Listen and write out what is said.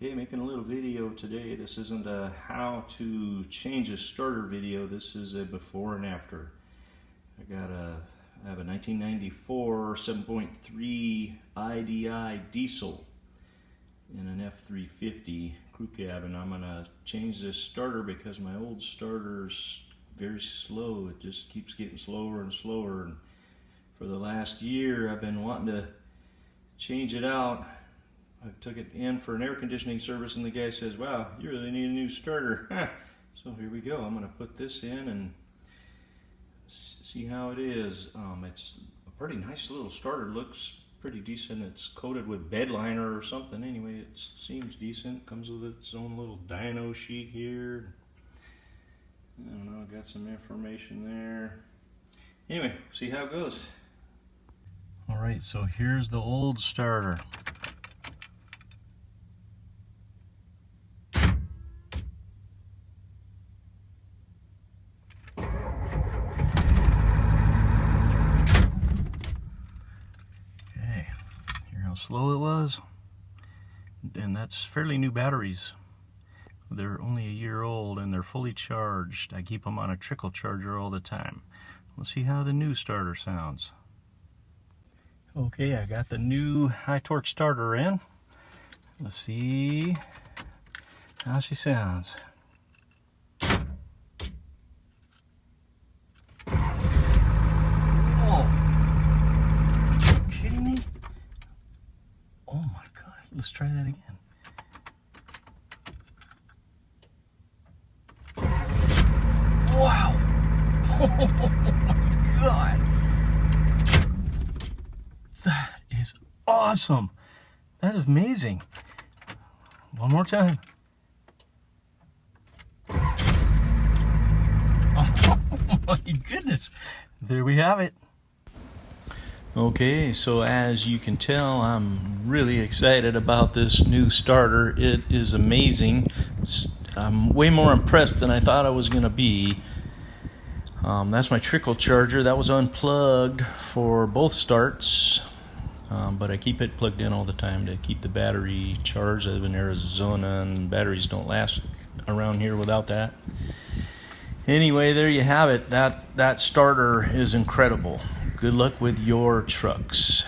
Okay, making a little video today. This isn't a how to change a starter video. This is a before and after. I have a 1994 7.3 IDI diesel in an F350 crew cab, and I'm gonna change this starter because my old starter's very slow. It just keeps getting slower and slower, and for the last year I've been wanting to change it out. I took it in for an air conditioning service and the guy says, "Wow, you really need a new starter." So here we go. I'm going to put this in and see how it is. It's a pretty nice little starter. Looks pretty decent. It's coated with bed liner or something. Anyway, it seems decent. Comes with its own little dyno sheet here. I don't know, got some information there. Anyway, see how it goes. Alright, so here's the old starter. How slow it was, and that's fairly new batteries. They're only a year old and they're fully charged. I keep them on a trickle charger all the time. Let's see how the new starter sounds. Okay, I got the new high torque starter in. Let's see how she sounds. Let's try that again. Wow! Oh my God! That is awesome! That is amazing. One more time. Oh my goodness! There we have it. Okay, so as you can tell, I'm really excited about this new starter. It is amazing. I'm way more impressed than I thought I was going to be. That's my trickle charger. That was unplugged for both starts, but I keep it plugged in all the time to keep the battery charged. I live in Arizona and batteries don't last around here without that. Anyway, there you have it. That starter is incredible. Good luck with your trucks.